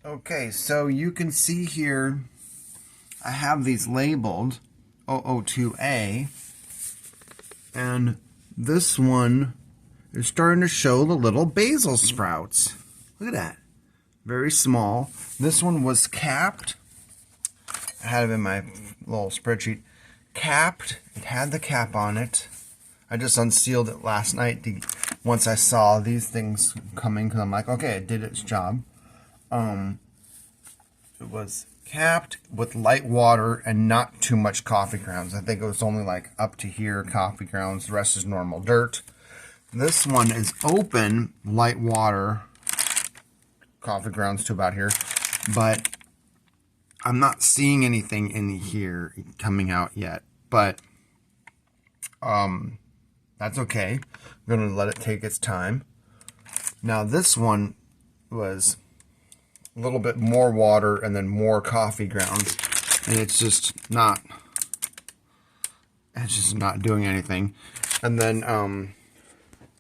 Okay, so you can see here I have these labeled 002A, and this one is starting to show the little basil sprouts. Look at that. Very small. This one was capped. I had it in my little spreadsheet. Capped. It had the cap on it. I just unsealed it last night once I saw these things coming, because I'm like, okay, it did its job. It was capped with light water and not too much coffee grounds. I think it was only like up to here coffee grounds. The rest is normal dirt. This one is open, light water, coffee grounds to about here, but I'm not seeing anything in here coming out yet. But that's okay. I'm gonna let it take its time. Now this one was a little bit more water and then more coffee grounds, and it's just not doing anything. And then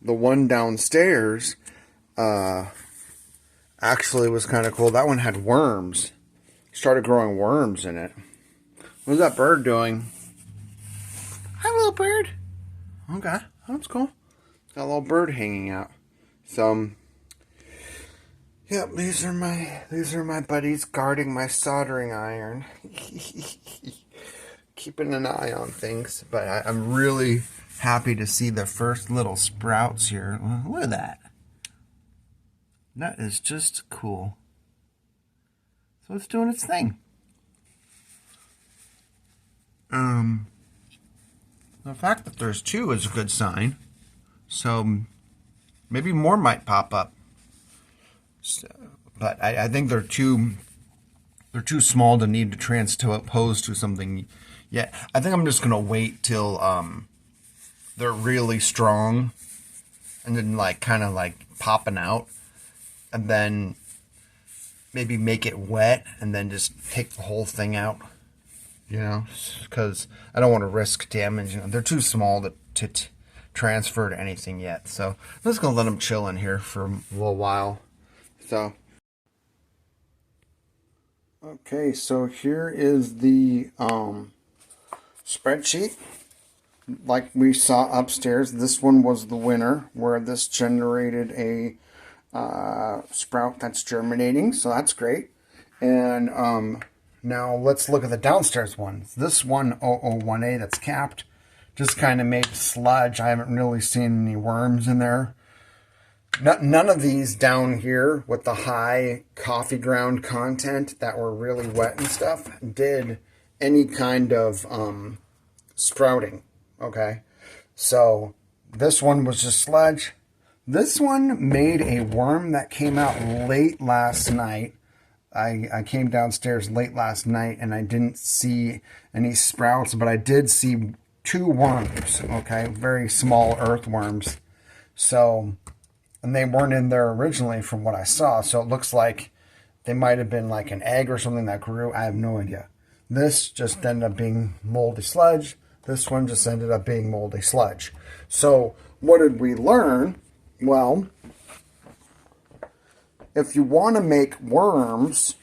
the one downstairs actually was kind of cool. That one had worms. Started growing worms in it. What's that bird doing? Hi, little bird. Okay, that's cool. Got a little bird hanging out. So yep, these are my buddies guarding my soldering iron. Keeping an eye on things. But I'm really happy to see the first little sprouts here. Look at that. That is just cool. So it's doing its thing. The fact that there's two is a good sign. So maybe more might pop up. So, but I think they're too small to need to transpose to something yet. I think I'm just gonna wait till they're really strong and then like kind of like popping out, and then maybe make it wet and then just take the whole thing out, you know, because I don't want to risk damage. They're too small to transfer to anything yet. So I'm just gonna let them chill in here for a little while. So okay, so here is the spreadsheet. Like we saw upstairs, this one was the winner, where this generated a sprout that's germinating, so that's great. And now let's look at the downstairs ones. This one, 001A, that's capped, just kind of made sludge. I haven't really seen any worms in there. None of these down here with the high coffee ground content that were really wet and stuff did any kind of sprouting. Okay, so this one was just sludge. This one made a worm that came out late last night. I came downstairs late last night and I didn't see any sprouts, but I did see two worms, okay? Very small earthworms. So, and they weren't in there originally from what I saw, so it looks like they might have been like an egg or something that grew. I have no idea. This just ended up being moldy sludge. This one just ended up being moldy sludge. So, what did we learn? Well, if you want to make worms,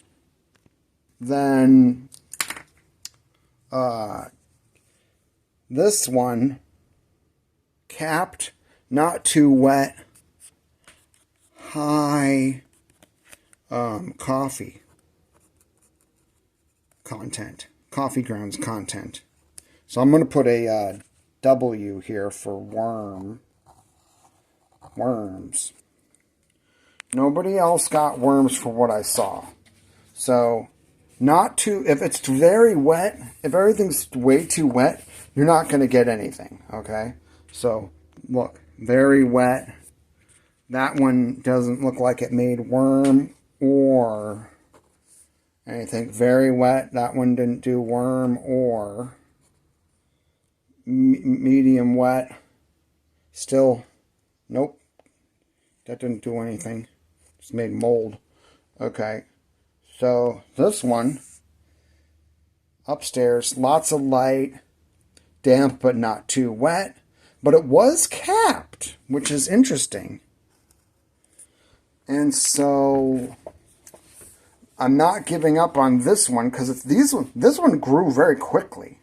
then this one, capped, not too wet, high coffee content, coffee grounds content. So I'm going to put a W here for worms. Nobody else got worms for what I saw. So, not too, if it's very wet, if everything's way too wet, you're not going to get anything, okay? So, look, very wet. That one doesn't look like it made worm or anything. Very wet, that one didn't do worm or medium wet. Still, nope, that didn't do anything. It's made mold. Okay, so this one upstairs, lots of light, damp but not too wet, but it was capped, which is interesting. And so I'm not giving up on this one because this one grew very quickly.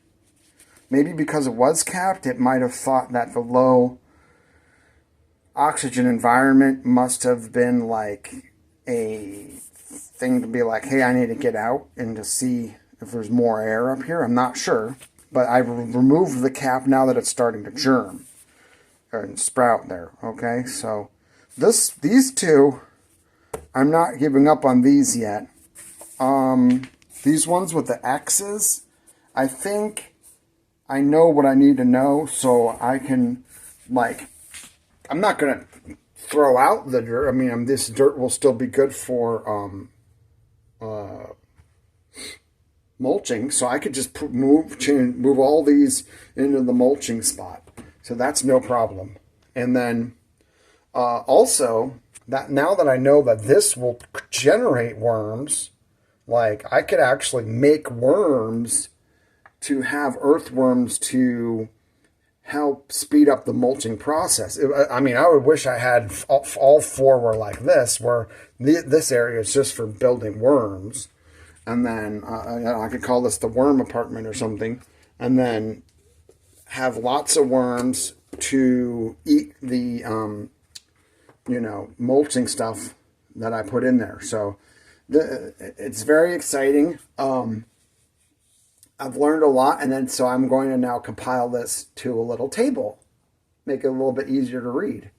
Maybe because it was capped, it might have thought that the low oxygen environment must have been like a thing to be like, hey, I need to get out and to see if there's more air up here. I'm not sure, but I've removed the cap now that it's starting to germ and sprout there. Okay, so these two, I'm not giving up on these yet. These ones with the X's, I think I know what I need to know, so I can, like, I'm not going to throw out the dirt. I mean, this dirt will still be good for mulching, so I could just move all these into the mulching spot. So that's no problem. And then also, that now that I know that this will generate worms, like I could actually make worms to have earthworms to help speed up the mulching process. I mean, I would wish I had all four were like this, where this area is just for building worms. And then I could call this the worm apartment or something. And then have lots of worms to eat the, mulching stuff that I put in there. So it's very exciting. I've learned a lot, and so I'm going to now compile this to a little table, make it a little bit easier to read.